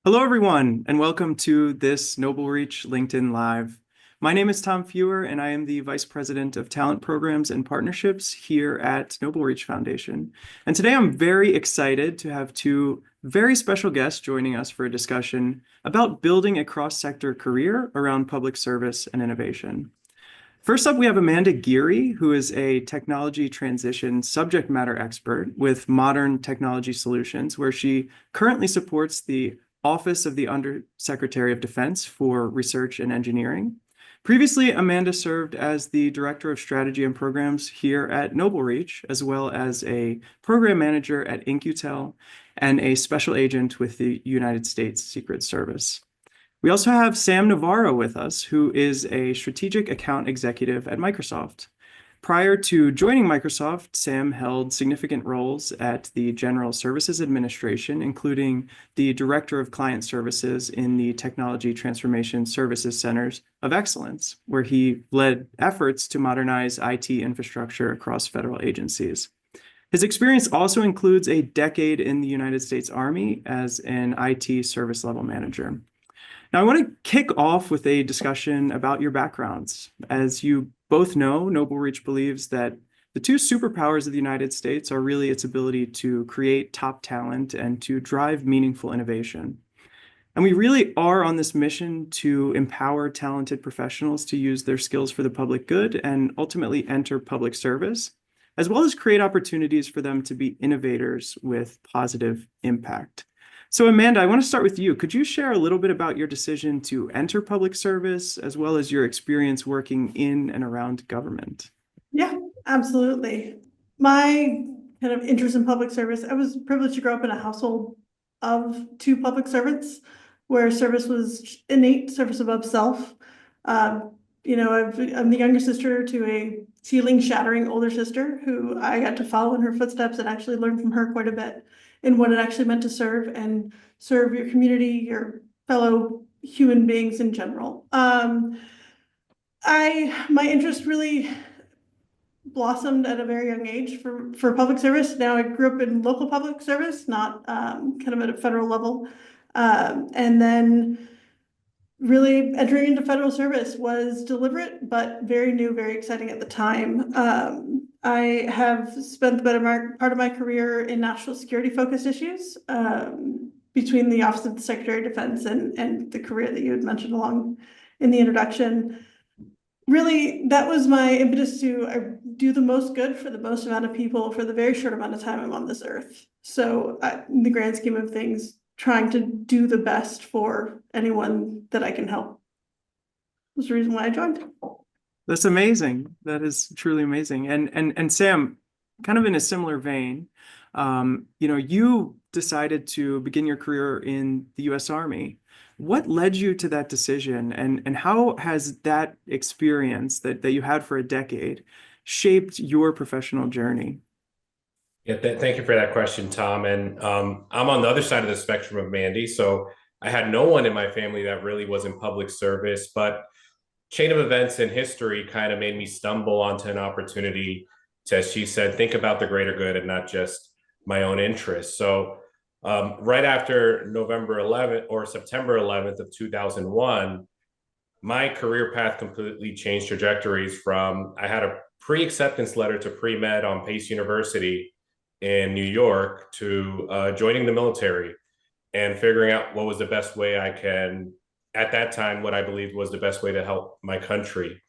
Hello, everyone, and welcome to this NobleReach LinkedIn Live. My name is Tom Fewer, and I am the Vice President of Talent Programs and Partnerships here at NobleReach Foundation. And today I'm very excited to have two very special guests joining us for a discussion about building a cross-sector career around public service and innovation. First up, we have Geary, who is a technology transition subject matter expert with modern technology solutions, where she currently supports the Office of the Undersecretary of Defense for Research and Engineering. Previously, Amanda served as the Director of Strategy and Programs here at NobleReach, as well as a program manager at InQtel and a special agent with the United States Secret Service. We also have Sam Navarro with us, who is a strategic account executive at Microsoft. Prior to joining Microsoft, Sam held significant roles at the General Services Administration, including the Director of Client Services in the Technology Transformation Services Centers of Excellence, where he led efforts to modernize IT infrastructure across federal agencies. His experience also includes a decade in the United States Army as an IT service level manager. Now, I want to kick off with a discussion about your backgrounds. As you both know, NobleReach believes that the two superpowers of the United States are really its ability to create top talent and to drive meaningful innovation. And we really are on this mission to empower talented professionals to use their skills for the public good and ultimately enter public service, as well as create opportunities for them to be innovators with positive impact. So Amanda, I want to start with you. Could you share a little bit about your decision to enter public service, as well as your experience working in and around government? Yeah, absolutely. My kind of interest in public service, I was privileged to grow up in a household of two public servants where service was innate, service above self. I'm the younger sister to a ceiling-shattering older sister who I got to follow in her footsteps and actually learn from her quite a bit in what it actually meant to serve and serve your community, your fellow human beings in general. My interest really blossomed at a very young age for public service. Now I grew up in local public service, not kind of at a federal level. And then really entering into federal service was deliberate, but very new, very exciting at the time. I have spent the better part of my career in national security focused issues between the Office of the Secretary of Defense and the career that you had mentioned along in the introduction. Really, that was my impetus to do the most good for the most amount of people for the very short amount of time I'm on this earth. So in the grand scheme of things, trying to do the best for anyone that I can help was the reason why I joined. That's amazing. That is truly amazing. And Sam, kind of in a similar vein, you decided to begin your career in the U.S. Army. What led you to that decision, and how has that experience that you had for a decade shaped your professional journey? Yeah, thank you for that question, Tom. And I'm on the other side of the spectrum of Mandy. So I had no one in my family that really was in public service, but chain of events in history kind of made me stumble onto an opportunity to, as she said, think about the greater good and not just my own interests. So right after November 11th or September 11th of 2001, my career path completely changed trajectories from I had a pre-acceptance letter to pre-med on Pace University in New York to joining the military and figuring out what was the best way I can, at that time, what I believed was the best way to help my country.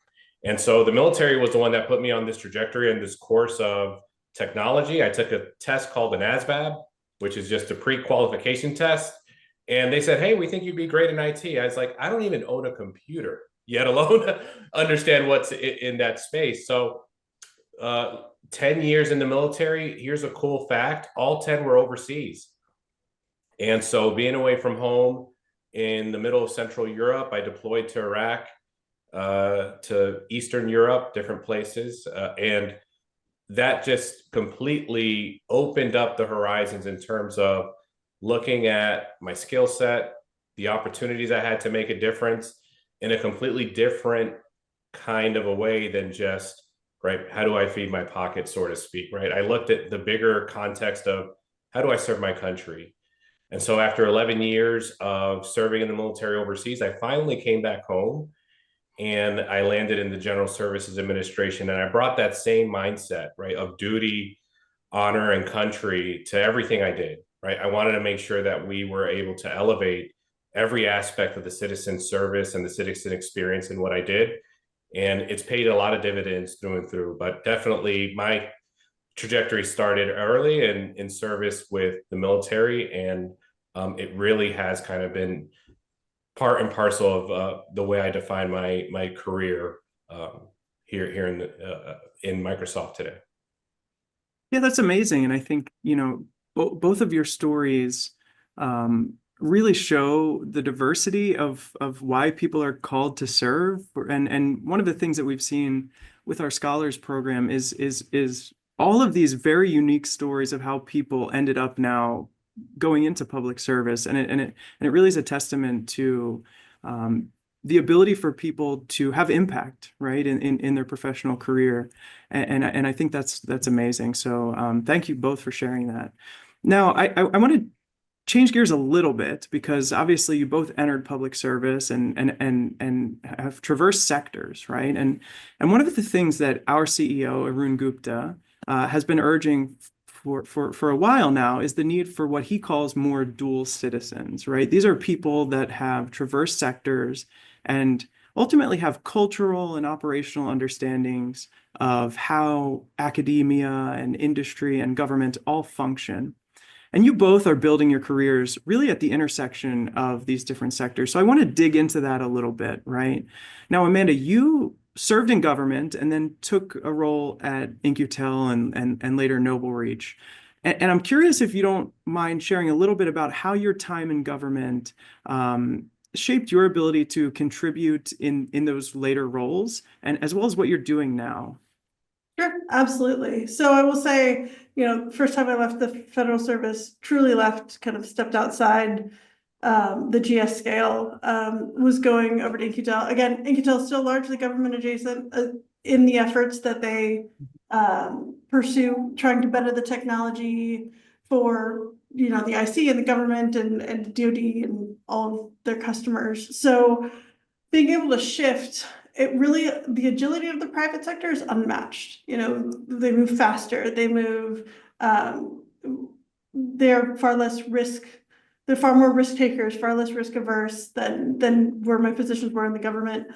And so the military was the one that put me on this trajectory and this course of technology. I took a test called an ASVAB, which is just a pre-qualification test. And they said, hey, we think you'd be great in IT. I was like, I don't even own a computer, yet alone understand what's in that space. So 10 years in the military, here's a cool fact, all 10 were overseas. And so being away from home in the middle of Central Europe, I deployed to Iraq, to Eastern Europe, different places. And that just completely opened up the horizons in terms of looking at my skill set, the opportunities I had to make a difference in a completely different kind of a way than just, right, how do I feed my pocket, so to speak, right? I looked at the bigger context of how do I serve my country? And so after 11 years of serving in the military overseas, I finally came back home and I landed in the General Services Administration. And I brought that same mindset, right, of duty, honor, and country to everything I did, right? I wanted to make sure that we were able to elevate every aspect of the citizen service and the citizen experience in what I did. And it's paid a lot of dividends through and through, but definitely my trajectory started early in service with the military. And it really has kind of been part and parcel of the way I define my career here in Microsoft today. Yeah, that's amazing. And I think, both of your stories really show the diversity of why people are called to serve. And one of the things that we've seen with our scholars program is all of these very unique stories of how people ended up now going into public service. And it really is a testament to the ability for people to have impact, right, in their professional career. And I think that's amazing. So thank you both for sharing that. Now, I want to change gears a little bit because obviously you both entered public service and have traversed sectors, right? And one of the things that our CEO, Arun Gupta, has been urging for a while now is the need for what he calls more dual citizens, right? These are people that have traversed sectors and ultimately have cultural and operational understandings of how academia and industry and government all function. And you both are building your careers really at the intersection of these different sectors. So I want to dig into that a little bit, right? Now, Amanda, you served in government and then took a role at In-Q-Tel and later NobleReach. And I'm curious if you don't mind sharing a little bit about how your time in government shaped your ability to contribute in those later roles, and as well as what you're doing now. Sure, absolutely. So I will say, first time I left the federal service, truly left, kind of stepped outside the GS scale, was going over to In-Q-Tel. Again, In-Q-Tel is still largely government adjacent in the efforts that they pursue, trying to better the technology for, the IC and the government and DoD and all of their customers. So being able to shift, the agility of the private sector is unmatched. They move faster, they move, they're far less risk, they're far more risk takers, far less risk averse than where my positions were in the government.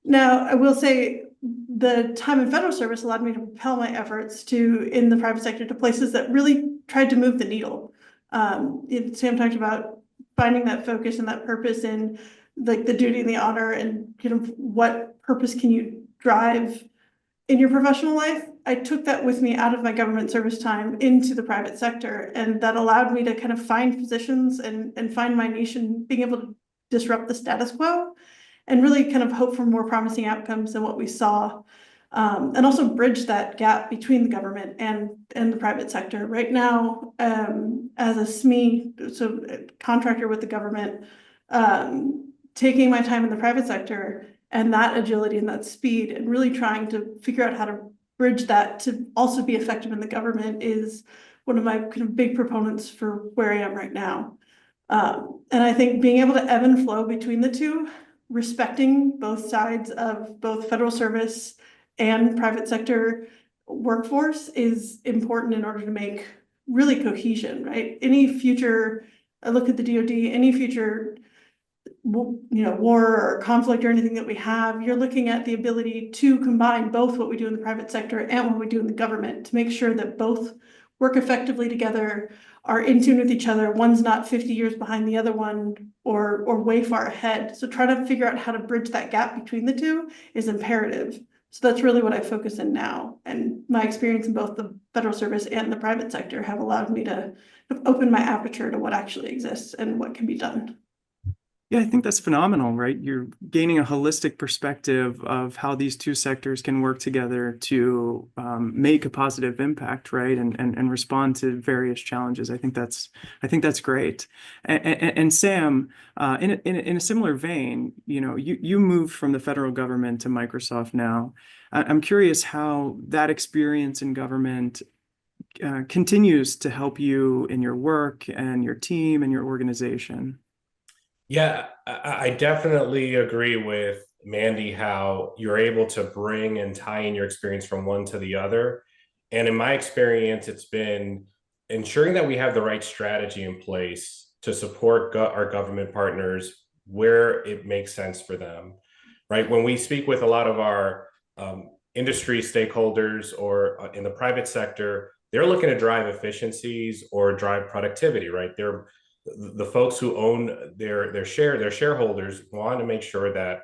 Now, I will say the time in federal service allowed me to propel my efforts in the private sector to places that really tried to move the needle. Sam talked about finding that focus and that purpose in like the duty and the honor and what purpose can you drive in your professional life. I took that with me out of my government service time into the private sector, and that allowed me to kind of find positions and find my niche and being able to disrupt the status quo and really kind of hope for more promising outcomes than what we saw. And also bridge that gap between the government and the private sector. Right now, as a SME, so a contractor with the government, taking my time in the private sector and that agility and that speed and really trying to figure out how to bridge that to also be effective in the government is one of my kind of big proponents for where I am right now. And I think being able to ebb and flow between the two, respecting both sides of both federal service and private sector workforce is important in order to make really cohesion, right? Any future, I look at the DoD, any future war or conflict or anything that we have, you're looking at the ability to combine both what we do in the private sector and what we do in the government to make sure that both work effectively together, are in tune with each other. One's not 50 years behind the other one or way far ahead. So trying to figure out how to bridge that gap between the two is imperative. So that's really what I focus in now. And my experience in both the federal service and the private sector have allowed me to open my aperture to what actually exists and what can be done. Yeah, I think that's phenomenal, right? You're gaining a holistic perspective of how these two sectors can work together to make a positive impact, right? And respond to various challenges. I think that's great. And Sam, in a similar vein, you moved from the federal government to Microsoft now. I'm curious how that experience in government continues to help you in your work and your team and your organization? Yeah, I definitely agree with Mandy how you're able to bring and tie in your experience from one to the other. And in my experience, it's been ensuring that we have the right strategy in place to support our government partners where it makes sense for them, right? When we speak with a lot of our industry stakeholders or in the private sector, they're looking to drive efficiencies or drive productivity, right? They're the folks who own their shareholders want to make sure that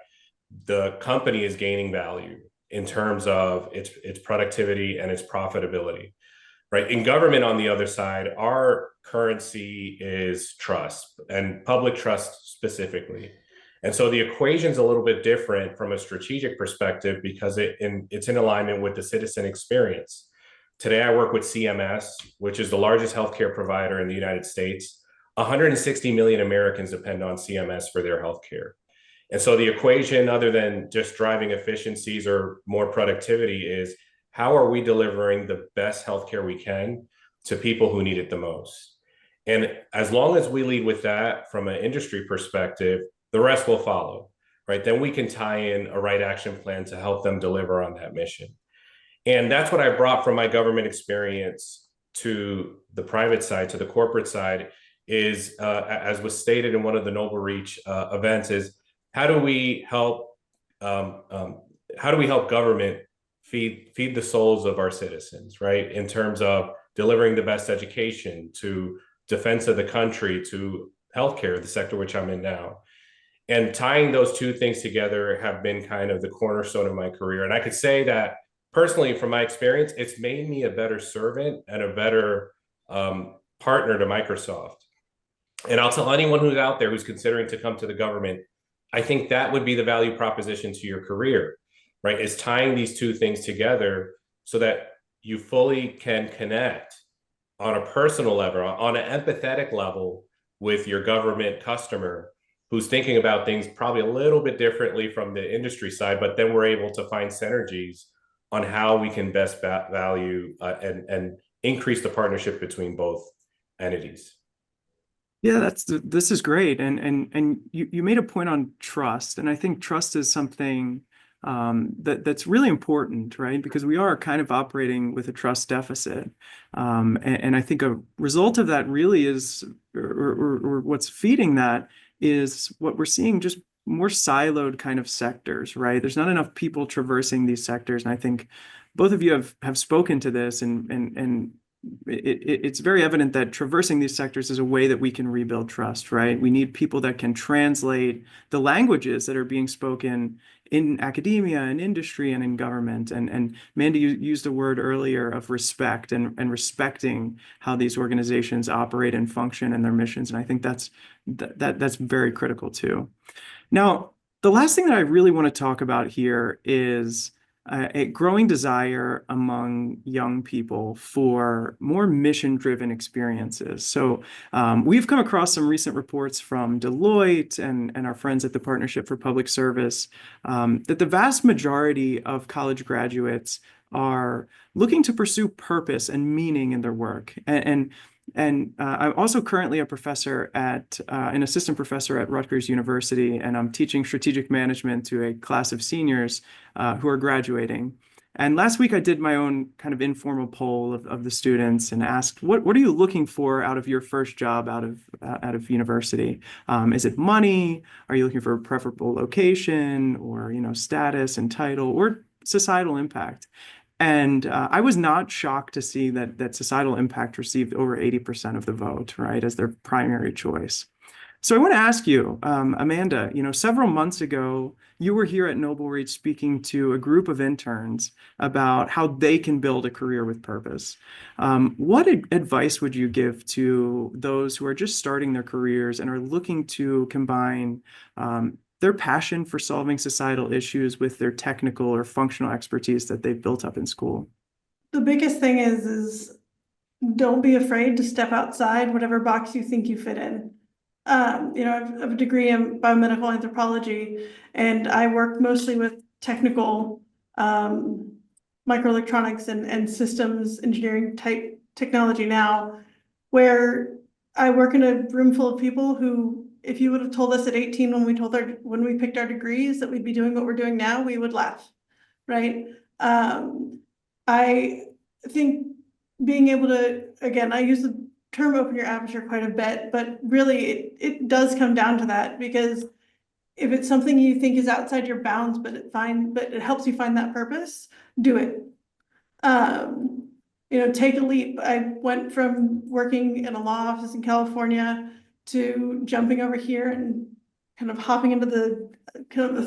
the company is gaining value in terms of its productivity and its profitability, right? In government, on the other side, our currency is trust, and public trust specifically. And so the equation's a little bit different from a strategic perspective because it's in alignment with the citizen experience. Today, I work with CMS, which is the largest healthcare provider in the United States. 160 million Americans depend on CMS for their healthcare. And so the equation, other than just driving efficiencies or more productivity, is how are we delivering the best healthcare we can to people who need it the most? And as long as we lead with that from an industry perspective, the rest will follow, right? Then we can tie in a right action plan to help them deliver on that mission. And that's what I brought from my government experience to the private side, to the corporate side, is as was stated in one of the NobleReach events, is how do we help government feed the souls of our citizens, right? In terms of delivering the best education, to defense of the country, to healthcare, the sector which I'm in now. And tying those two things together have been kind of the cornerstone of my career. And I could say that personally, from my experience, it's made me a better servant and a better partner to Microsoft. And I'll tell anyone who's out there who's considering to come to the government, I think that would be the value proposition to your career, right? Is tying these two things together so that you fully can connect on a personal level, on an empathetic level with your government customer who's thinking about things probably a little bit differently from the industry side, but then we're able to find synergies on how we can best value and increase the partnership between both entities. Yeah, this is great, and you made a point on trust, and I think trust is something that's really important, right? Because we are kind of operating with a trust deficit, and I think a result of that really is, or what's feeding that is what we're seeing, just more siloed kind of sectors, right? There's not enough people traversing these sectors, and I think both of you have spoken to this, and it's very evident that traversing these sectors is a way that we can rebuild trust, right? We need people that can translate the languages that are being spoken in academia and industry and in government. And Mandy, you used a word earlier of respect and respecting how these organizations operate and function and their missions. And I think that's very critical too. Now, the last thing that I really want to talk about here is a growing desire among young people for more mission-driven experiences. So we've come across some recent reports from Deloitte and our friends at the Partnership for Public Service that the vast majority of college graduates are looking to pursue purpose and meaning in their work. And I'm also currently a professor an assistant professor at Rutgers University, and I'm teaching strategic management to a class of seniors who are graduating. And last week I did my own kind of informal poll of the students and asked, what are you looking for out of your first job out of university? Is it money? Are you looking for a preferable location, or status and title, or societal impact? And I was not shocked to see that societal impact received over 80% of the vote, right, as their primary choice. So I want to ask you, Amanda, several months ago, you were here at NobleReach speaking to a group of interns about how they can build a career with purpose. What advice would you give to those who are just starting their careers and are looking to combine their passion for solving societal issues with their technical or functional expertise that they've built up in school? The biggest thing is don't be afraid to step outside whatever box you think you fit in. I have a degree in biomedical anthropology, and I work mostly with technical microelectronics and systems engineering type technology now, where I work in a room full of people who, if you would have told us at 18 when we picked our degrees that we'd be doing what we're doing now, we would laugh, right? I think being able to, again, I use the term open your aperture quite a bit, but really it does come down to that, because if it's something you think is outside your bounds, but it helps you find that purpose, do it. Take a leap. I went from working in a law office in California to jumping over here and kind of hopping into the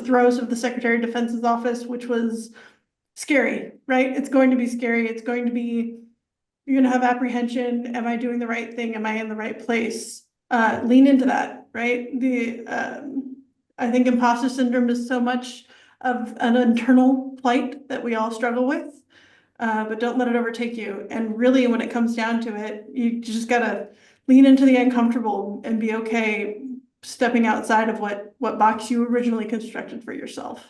throes of the Secretary of Defense's office, which was scary, right? It's going to be scary. It's going to be, you're going to have apprehension. Am I doing the right thing? Am I in the right place? Lean into that, right? I think imposter syndrome is so much of an internal plight that we all struggle with. But don't let it overtake you. And really, when it comes down to it, you just gotta lean into the uncomfortable and be okay stepping outside of what box you originally constructed for yourself.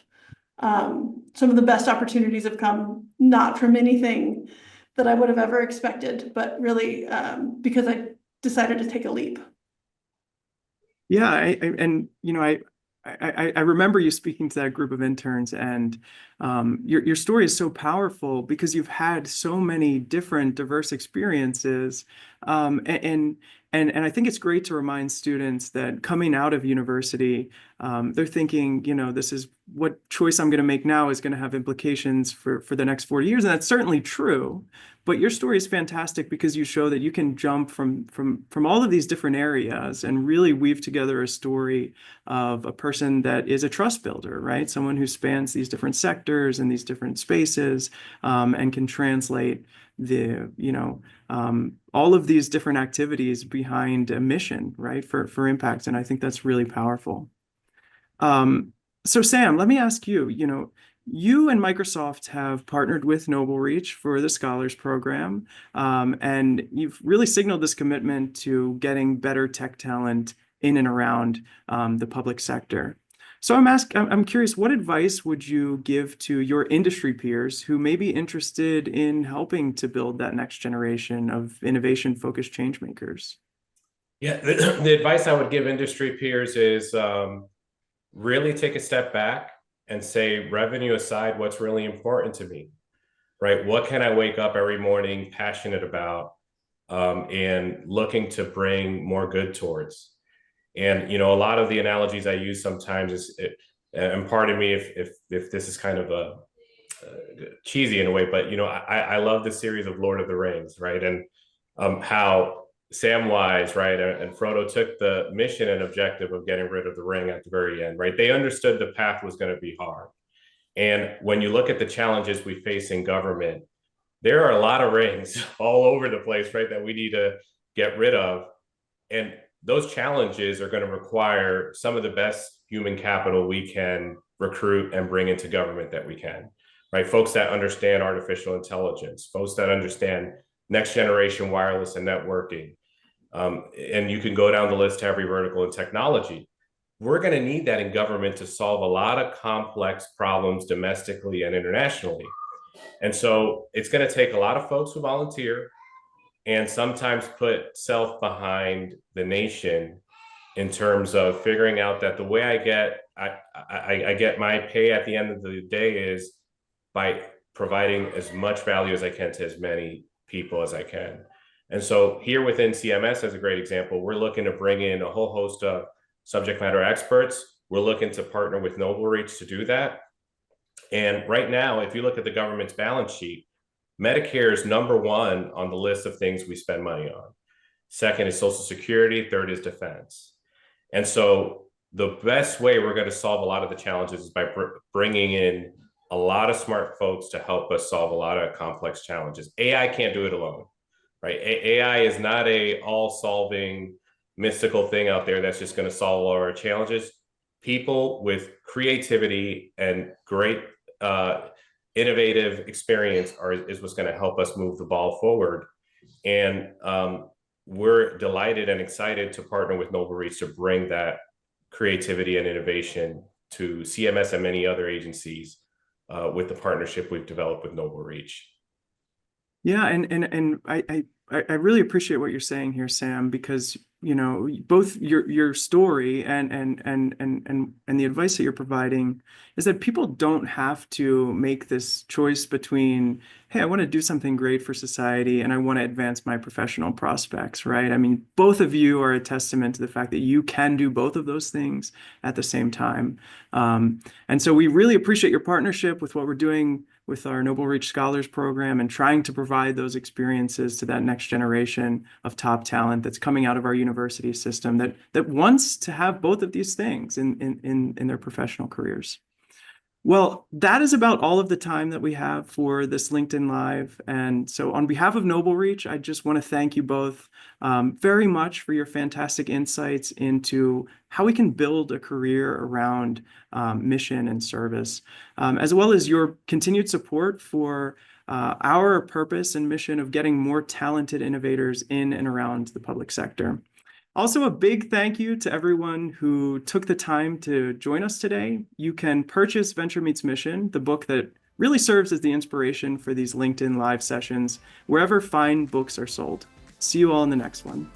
Some of the best opportunities have come not from anything that I would have ever expected, but really because I decided to take a leap. Yeah, I remember you speaking to that group of interns, and your story is so powerful because you've had so many different diverse experiences, and I think it's great to remind students that coming out of university, they're thinking, this is what choice I'm going to make now is going to have implications for the next 40 years, and that's certainly true. But your story is fantastic because you show that you can jump from all of these different areas and really weave together a story of a person that is a trust builder, right? Someone who spans these different sectors and these different spaces, and can translate all of these different activities behind a mission, right? For impact. And I think that's really powerful. So Sam, let me ask you, you and Microsoft have partnered with NobleReach for the Scholars Program, and you've really signaled this commitment to getting better tech talent in and around the public sector. So I'm curious, what advice would you give to your industry peers who may be interested in helping to build that next generation of innovation-focused change makers? Yeah, the advice I would give industry peers is really take a step back and say, revenue aside, what's really important to me, right? What can I wake up every morning passionate about and looking to bring more good towards? And, a lot of the analogies I use sometimes is, and pardon me if this is kind of cheesy in a way, but, I love the series of Lord of the Rings, right? And how Samwise, right, and Frodo took the mission and objective of getting rid of the ring at the very end, right? They understood the path was going to be hard. And when you look at the challenges we face in government, there are a lot of rings all over the place, right, that we need to get rid of. And those challenges are going to require some of the best human capital we can recruit and bring into government that we can, right? Folks that understand artificial intelligence, folks that understand next generation wireless and networking. And you can go down the list to every vertical in technology. We're going to need that in government to solve a lot of complex problems domestically and internationally. And so it's going to take a lot of folks who volunteer and sometimes put self behind the nation in terms of figuring out that the way I get my pay at the end of the day is by providing as much value as I can to as many people as I can. And so here within CMS, as a great example, we're looking to bring in a whole host of subject matter experts. We're looking to partner with NobleReach to do that. And right now, if you look at the government's balance sheet, Medicare is #1 on the list of things we spend money on. Second is Social Security. Third is defense. And so the best way we're going to solve a lot of the challenges is by bringing in a lot of smart folks to help us solve a lot of complex challenges. AI can't do it alone, right? AI is not a all-solving mystical thing out there that's just going to solve all our challenges. People with creativity and great innovative experience is what's going to help us move the ball forward. And we're delighted and excited to partner with NobleReach to bring that creativity and innovation to CMS and many other agencies with the partnership we've developed with NobleReach. Yeah, and I really appreciate what you're saying here, Sam, because both your story and the advice that you're providing is that people don't have to make this choice between, hey, I want to do something great for society and I want to advance my professional prospects, right? I mean, both of you are a testament to the fact that you can do both of those things at the same time. And so we really appreciate your partnership with what we're doing with our NobleReach Scholars Program and trying to provide those experiences to that next generation of top talent that's coming out of our university system that wants to have both of these things in their professional careers. Well, that is about all of the time that we have for this LinkedIn Live. And so, on behalf of NobleReach, I just want to thank you both very much for your fantastic insights into how we can build a career around mission and service, as well as your continued support for our purpose and mission of getting more talented innovators in and around the public sector. Also, a big thank you to everyone who took the time to join us today. You can purchase Venture Meets Mission, the book that really serves as the inspiration for these LinkedIn Live sessions, wherever fine books are sold. See you all in the next one.